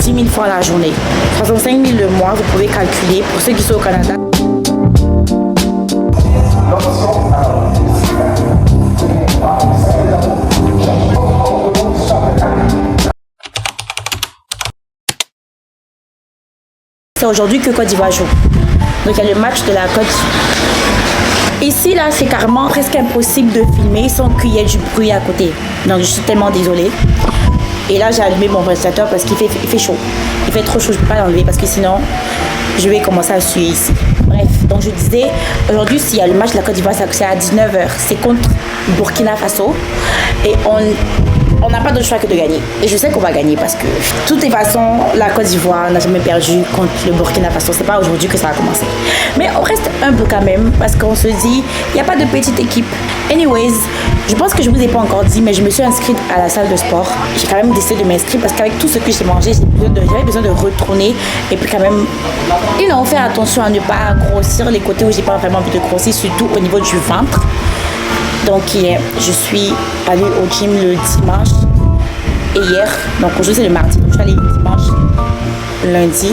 10 000 francs la journée. 65 000 le mois, vous pouvez calculer pour ceux qui sont au Canada. C'est aujourd'hui que Côte d'Ivoire joue. Donc il y a le match de la Côte d'Ivoire. Ici, là, c'est carrément presque impossible de filmer sans qu'il y ait du bruit à côté. Donc je suis tellement désolée. Et là, j'ai allumé mon ventilateur parce qu'il fait chaud. Il fait trop chaud, je ne peux pas l'enlever parce que sinon, je vais commencer à suer ici. Bref, donc je disais, aujourd'hui, s'il y a le match de la Côte d'Ivoire, c'est à 19h. C'est contre Burkina Faso. Et on n'a pas d'autre choix que de gagner. Et je sais qu'on va gagner parce que, de toutes les façons, la Côte d'Ivoire n'a jamais perdu contre le Burkina Faso. C'est pas aujourd'hui que ça va commencer. Mais on reste humble quand même parce qu'on se dit, il n'y a pas de petite équipe. Anyways, je pense que je vous ai pas encore dit, mais je me suis inscrite à la salle de sport. J'ai quand même décidé de m'inscrire parce qu'avec tout ce que j'ai mangé, j'avais besoin de retourner et puis quand même, faire attention à ne pas grossir les côtés où j'ai pas vraiment envie de grossir, surtout au niveau du ventre. Donc hier, je suis allée au gym le dimanche et hier, donc aujourd'hui c'est le mardi, donc je suis allée dimanche, lundi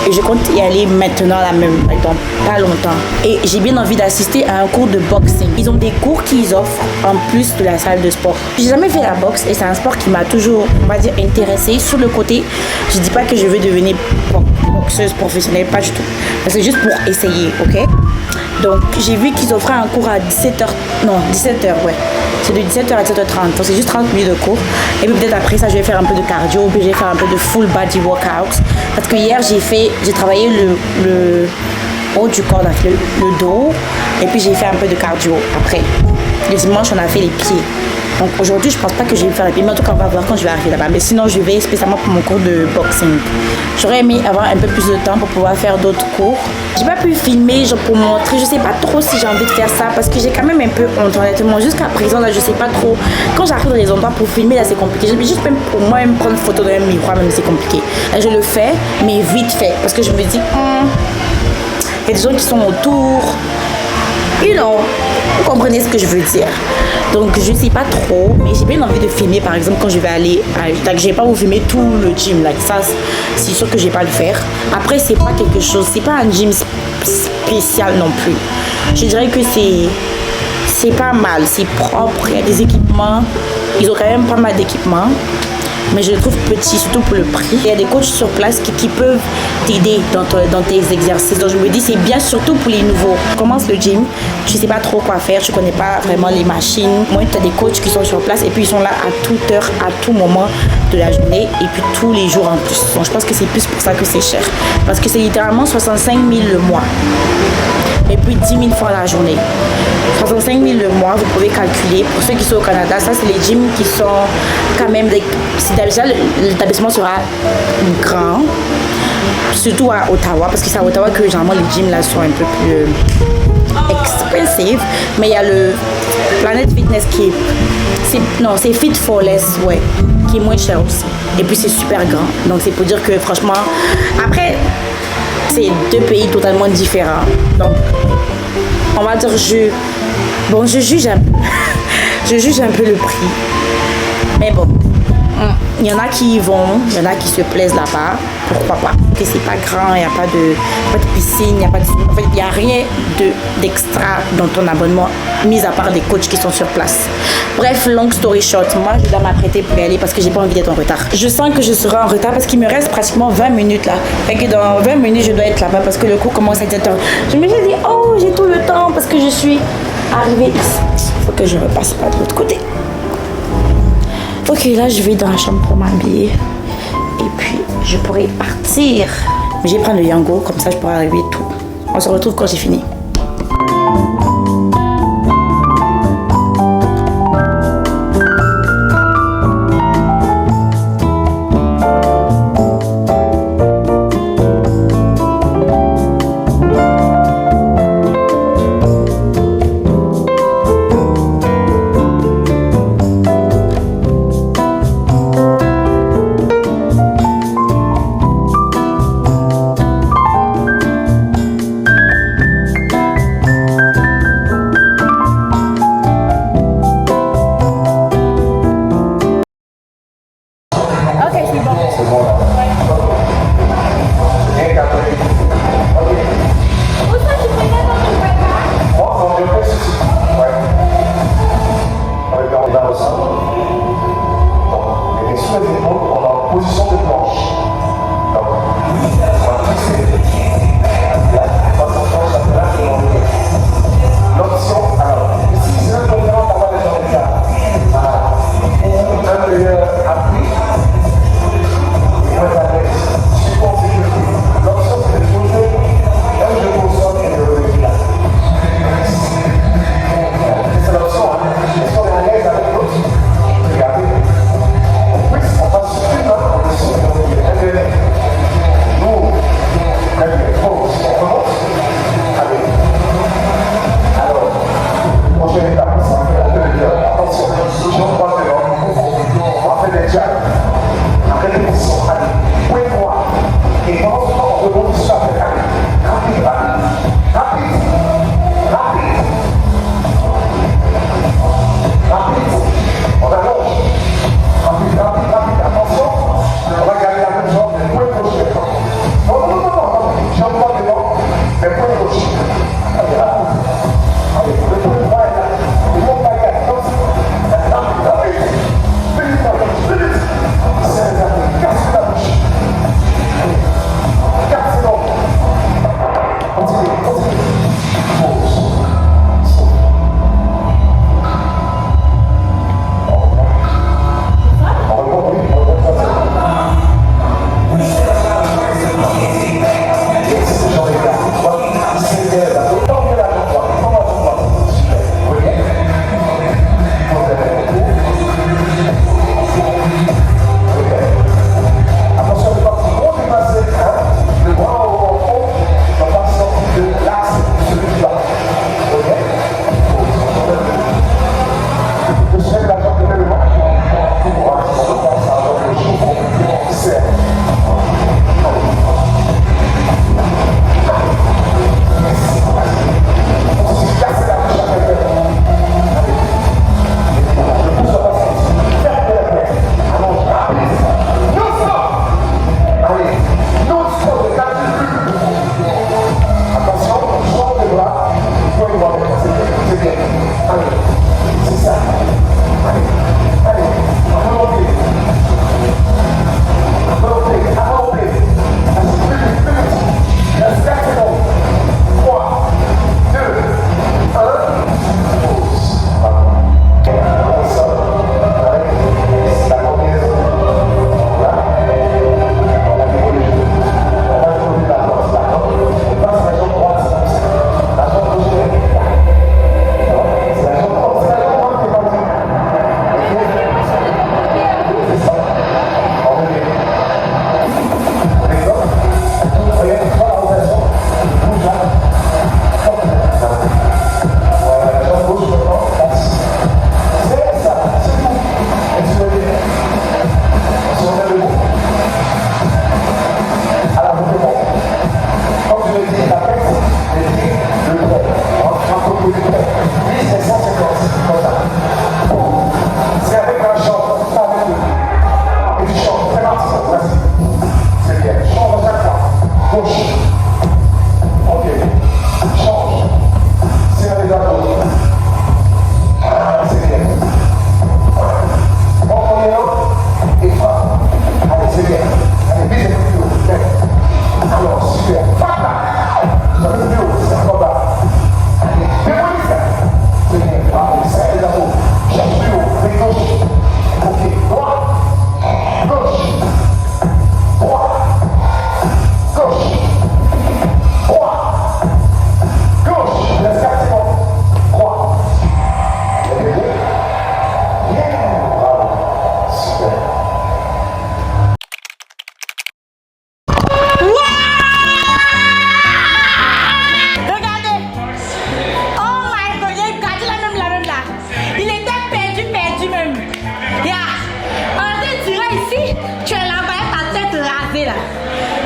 et je compte y aller maintenant là même, donc pas longtemps. Et j'ai bien envie d'assister à un cours de boxing. Ils ont des cours qu'ils offrent en plus de la salle de sport. J'ai jamais fait la boxe et c'est un sport qui m'a toujours, on va dire, intéressée. Sur le côté, je dis pas que je veux devenir boxeuse professionnelle, pas du tout. C'est juste pour essayer, ok? Donc j'ai vu qu'ils offraient un cours à 17h, ouais. C'est de 17h à 17h30, donc c'est juste 30 minutes de cours. Et puis peut-être après ça, je vais faire un peu de cardio, puis je vais faire un peu de full body workout. Parce que hier, j'ai travaillé le haut du corps, le dos, et puis j'ai fait un peu de cardio après. Le dimanche, on a fait les pieds. Donc aujourd'hui, je pense pas que je vais faire les pieds, mais en tout cas, on va voir quand je vais arriver là-bas. Mais sinon, je vais spécialement pour mon cours de boxing. J'aurais aimé avoir un peu plus de temps pour pouvoir faire d'autres cours. J'ai pas pu filmer genre pour montrer, je sais pas trop si j'ai envie de faire ça parce que j'ai quand même un peu honte honnêtement. Jusqu'à présent, là, je sais pas trop. Quand j'arrive dans les endroits pour filmer, là, c'est compliqué. Juste même pour moi, même prendre une photo d'un miroir, même c'est compliqué. Là, je le fais, mais vite fait. Parce que je me dis, il y a des gens qui sont autour. Vous comprenez ce que je veux dire. Donc je sais pas trop, mais j'ai bien envie de filmer par exemple quand je vais aller donc je vais pas vous filmer tout le gym là, ça c'est sûr que je vais pas le faire. Après c'est pas quelque chose, c'est pas un gym spécial non plus. Je dirais que c'est pas mal, c'est propre, il y a des équipements, ils ont quand même pas mal d'équipements. Mais je le trouve petit, surtout pour le prix. Il y a des coachs sur place qui peuvent t'aider dans tes exercices. Donc je me dis, c'est bien surtout pour les nouveaux. Tu commences le gym, tu sais pas trop quoi faire, tu connais pas vraiment les machines. Moi, tu as des coachs qui sont sur place et puis ils sont là à toute heure, à tout moment de la journée et puis tous les jours en plus. Donc je pense que c'est plus pour ça que c'est cher. Parce que c'est littéralement 65 000 le mois. Et puis 10 000 francs la journée. 65 000 le mois, vous pouvez calculer. Pour ceux qui sont au Canada, ça c'est les gyms qui sont quand même déjà l'établissement sera grand, surtout à Ottawa, parce que c'est à Ottawa que généralement les gyms là sont un peu plus expensive. Mais il y a le Planet Fitness qui c'est Fit for Less, ouais, qui est moins cher aussi. Et puis c'est super grand. Donc c'est pour dire que franchement, après c'est deux pays totalement différents. Donc on va dire je juge un peu. Je juge un peu le prix. Mais bon. Il y en a qui y vont, il y en a qui se plaisent là-bas, pourquoi pas. Que c'est pas grand, il n'y a pas de piscine, en fait, il n'y a rien d'extra dans ton abonnement, mis à part des coachs qui sont sur place. Bref, long story short, moi je dois m'apprêter pour y aller parce que j'ai pas envie d'être en retard. Je sens que je serai en retard parce qu'il me reste pratiquement 20 minutes là. Fait que dans 20 minutes je dois être là-bas parce que le cours commence à 7h. Je me suis dit, oh j'ai tout le temps parce que je suis arrivée ici. Faut que je repasse pas de l'autre côté. Ok, là je vais dans la chambre pour m'habiller et puis je pourrai partir. Mais je vais prendre le Yango, comme ça je pourrai arriver tout. On se retrouve quand j'ai fini.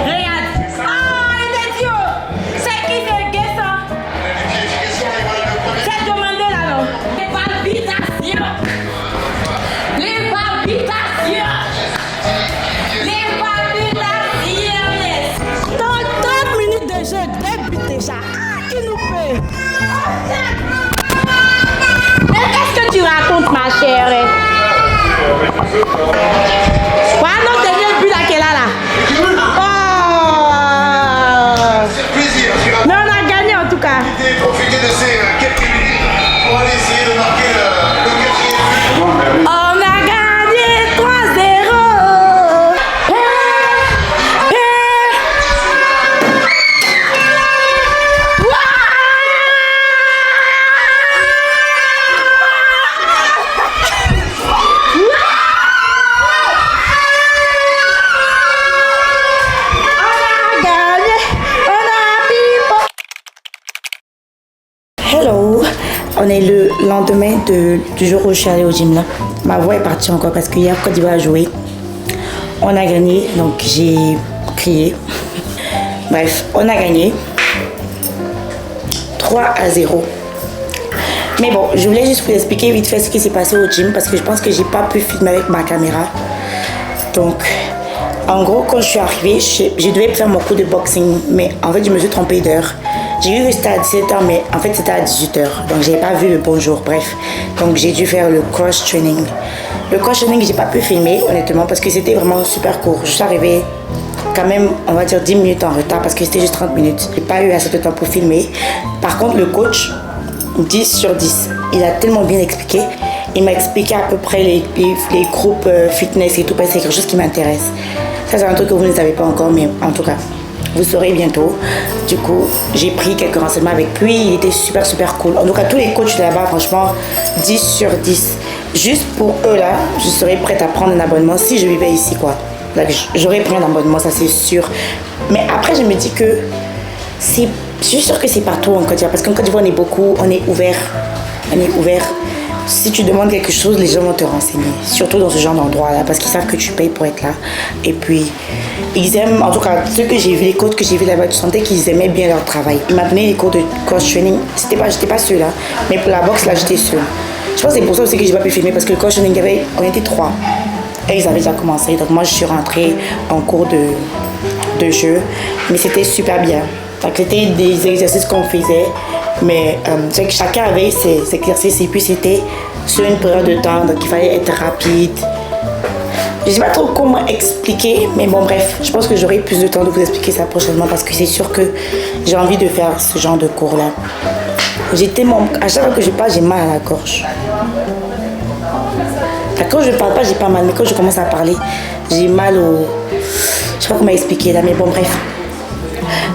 Regarde. Oh, il est idiot. C'est qui ce gars ça? C'est demandé là, non? Les palpitations. Les palpitations. Les palpitations, yes. Dans 30 minutes de jeu, 2 buts déjà. Ah, qui nous fait? Mais qu'est-ce que tu racontes, ma chère? Ouais, notre dernier but là qu'elle a là. Oh! Mais on a gagné en tout cas. Profitez de ces quelques minutes pour aller essayer de marquer le quatrième but. On a gagné 3-0. Hello, on est le lendemain du jour où je suis allée au gym là. Ma voix est partie encore parce que hier Côte d'Ivoire a joué. On a gagné, donc j'ai crié. Bref, on a gagné 3-0. Mais bon, je voulais juste vous expliquer vite fait ce qui s'est passé au gym parce que je pense que j'ai pas pu filmer avec ma caméra. Donc, en gros, quand je suis arrivée, je devais faire mon cours de boxing, mais en fait, je me suis trompée d'heure. J'ai vu que c'était à 17h, mais en fait, c'était à 18h. Donc, j'ai pas vu le bonjour, bref. Donc, j'ai dû faire le cross-training. Le cross-training, j'ai pas pu filmer, honnêtement, parce que c'était vraiment super court. Je suis arrivée quand même, on va dire 10 minutes en retard, parce que c'était juste 30 minutes. J'ai pas eu assez de temps pour filmer. Par contre, le coach, 10 sur 10. Il a tellement bien expliqué. Il m'a expliqué à peu près les groupes fitness et tout, parce que c'est quelque chose qui m'intéresse. Ça, c'est un truc que vous ne savez pas encore, mais en tout cas, vous saurez bientôt. Du coup, j'ai pris quelques renseignements avec lui. Il était super, super cool. En tout cas, tous les coachs là-bas, franchement, 10 sur 10. Juste pour eux, là, je serais prête à prendre un abonnement si je vivais ici, quoi. J'aurais pris un abonnement, ça, c'est sûr. Mais après, je me dis que je suis sûre que c'est partout en Côte d'Ivoire. Parce qu'en Côte d'Ivoire, on est beaucoup, on est ouvert. On est ouvert. Si tu demandes quelque chose, les gens vont te renseigner. Surtout dans ce genre d'endroit-là, parce qu'ils savent que tu payes pour être là. Et puis, ils aiment, en tout cas, ceux que j'ai vu, les coachs que j'ai vu là-bas, tu sentais qu'ils aimaient bien leur travail. Ils m'ont donné les cours de cross-training. J'étais pas seule, là. Mais pour la boxe, là, j'étais seule. Je pense que c'est pour ça aussi que j'ai pas pu filmer, parce que le cross-training, on était 3. Et ils avaient déjà commencé. Donc, moi, je suis rentrée en cours de jeu. Mais c'était super bien. Donc, c'était des exercices qu'on faisait. Mais c'est que chacun avait ses exercices et puis c'était sur une période de temps, donc il fallait être rapide. Je ne sais pas trop comment expliquer, mais bon bref, je pense que j'aurai plus de temps de vous expliquer ça prochainement parce que c'est sûr que j'ai envie de faire ce genre de cours là. À chaque fois que je parle, j'ai mal à la gorge. Quand je ne parle pas, j'ai pas mal, mais quand je commence à parler, j'ai mal au... Je sais pas comment expliquer là, mais bon bref.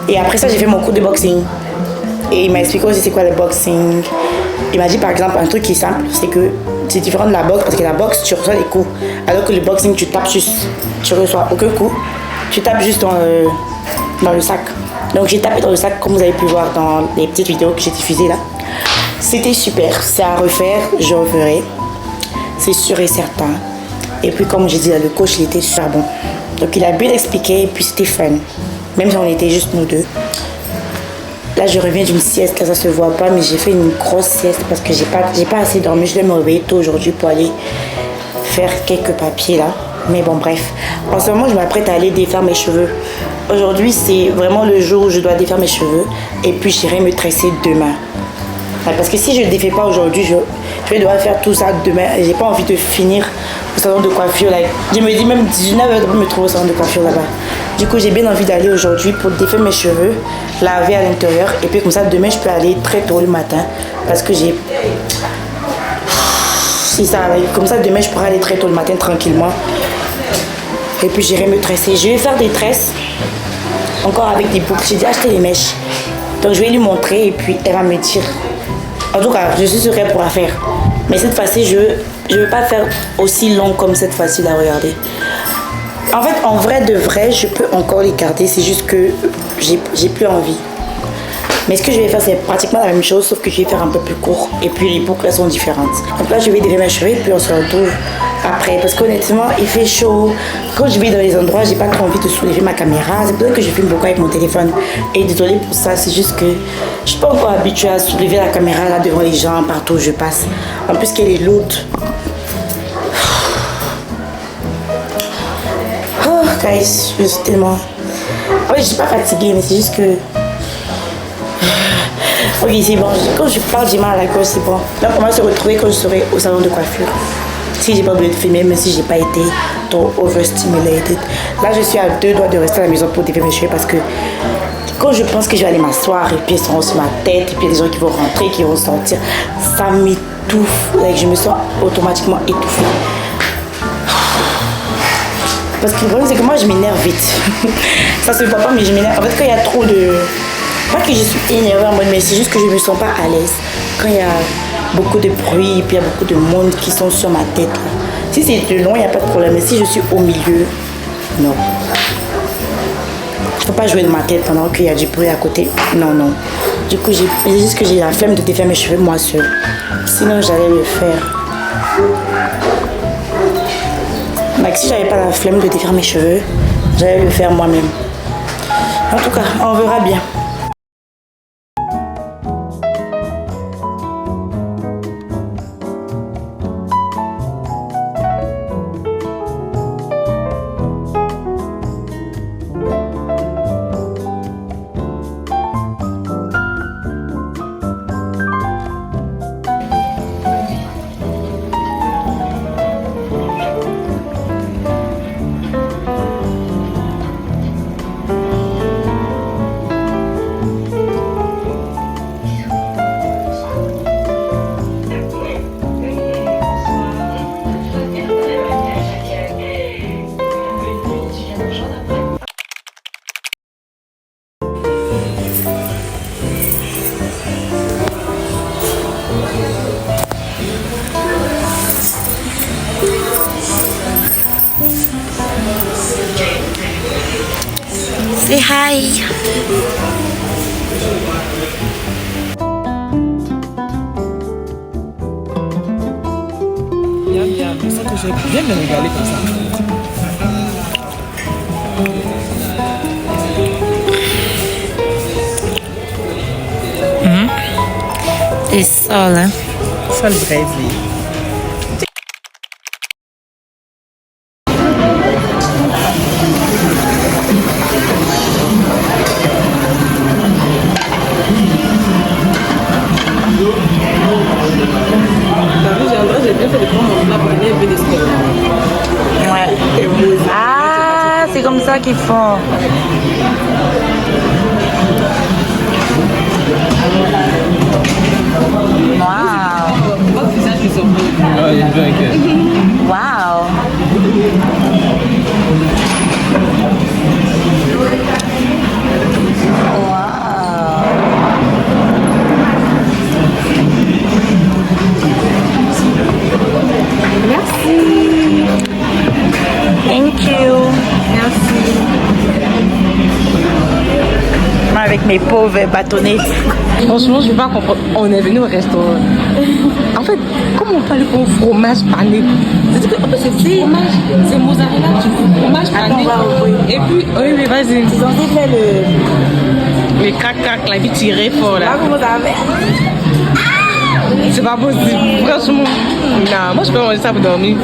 Et après ça, j'ai fait mon cours de boxing. Et il m'a expliqué aussi c'est quoi le boxing. Il m'a dit par exemple un truc qui est simple, c'est que c'est différent de la boxe parce que la boxe tu reçois des coups. Alors que le boxing tu tapes juste, tu reçois aucun coup. Tu tapes juste dans le sac. Donc j'ai tapé dans le sac comme vous avez pu voir dans les petites vidéos que j'ai diffusées là. C'était super, c'est à refaire, je referai. C'est sûr et certain. Et puis comme j'ai dit là, le coach il était super bon. Donc il a bien expliqué et puis c'était fun. Même si on était juste nous deux. Là, je reviens d'une sieste, là, ça se voit pas, mais j'ai fait une grosse sieste parce que j'ai pas assez dormi. Je vais me réveiller tôt aujourd'hui pour aller faire quelques papiers là. Mais bon, bref. En ce moment, je m'apprête à aller défaire mes cheveux. Aujourd'hui, c'est vraiment le jour où je dois défaire mes cheveux. Et puis, j'irai me tresser demain. Parce que si je ne le défais pas aujourd'hui, je vais devoir faire tout ça demain. Et j'ai pas envie de finir au salon de coiffure. Là. Je me dis même 19h de me trouver au salon de coiffure là-bas. Du coup, j'ai bien envie d'aller aujourd'hui pour défaire mes cheveux, laver à l'intérieur. Et puis comme ça, demain, je peux aller très tôt le matin. Parce que j'ai... C'est ça, comme ça, demain, je pourrai aller très tôt le matin tranquillement. Et puis, j'irai me tresser. Je vais faire des tresses, encore avec des boucles. J'ai déjà acheté les mèches. Donc, je vais lui montrer et puis elle va me dire. En tout cas, je suis sûre qu'elle pourra faire. Mais cette fois-ci, je ne veux pas faire aussi long comme cette fois-ci, là, regardez. En fait, en vrai de vrai, je peux encore les garder. C'est juste que j'ai plus envie. Mais ce que je vais faire, c'est pratiquement la même chose, sauf que je vais faire un peu plus court. Et puis les boucles elles sont différentes. Donc là, je vais défaire mes cheveux, puis on se retrouve après. Parce qu'honnêtement, il fait chaud. Quand je vais dans les endroits, j'ai pas trop envie de soulever ma caméra. C'est pour ça que je filme beaucoup avec mon téléphone. Et désolé pour ça, c'est juste que je suis pas encore habituée à soulever la caméra là devant les gens, partout où je passe. En plus qu'elle est lourde. Oh, guys, je suis tellement... En fait, je suis pas fatiguée, mais c'est juste que... Ok, c'est bon. Quand je parle, j'ai mal à la gorge, c'est bon. Donc, on va se retrouver quand je serai au salon de coiffure. Si j'ai pas oublié de filmer, même si j'ai pas été trop overstimulated. Là, je suis à 2 doigts de rester à la maison pour défaire mes cheveux parce que quand je pense que je vais aller m'asseoir et puis ils seront sur ma tête et puis il y a des gens qui vont rentrer, qui vont sortir, ça m'étouffe. Je me sens automatiquement étouffée. Parce que le problème, c'est que moi, je m'énerve vite. Ça se voit pas, mais je m'énerve. En fait, quand il y a trop de... Pas que je suis énervée en mode, mais c'est juste que je me sens pas à l'aise. Quand il y a beaucoup de bruit et puis il y a beaucoup de monde qui sont sur ma tête. Là. Si c'est de loin, il n'y a pas de problème. Mais si je suis au milieu, non. Je peux pas jouer de ma tête pendant qu'il y a du bruit à côté. Non, non. Du coup, c'est juste que j'ai la flemme de défaire mes cheveux moi seule. Sinon, j'allais le faire. Mais si j'avais pas la flemme de défaire mes cheveux, j'allais le faire moi-même. En tout cas, on verra bien. Say hi. Bien, mais ça que j'ai bien me regarder comme ça. C'est ça là. Ça le Brésil. Ouais. Ah, c'est comme ça qu'ils font. Wow. Wow. Merci. Thank you. Merci. Moi avec mes pauvres bâtonnets. Franchement, je ne vais pas comprendre. On est venu au restaurant. En fait, comment on parle pour fromage pané? C'est-à-dire que c'est fromage, c'est mozzarella, fromage pané. Et puis, oui, mais vas-y. Ils ont fait Les crac-crac, la vie tirée fort là. C'est pas possible. Franchement, non, moi je peux manger ça pour dormir.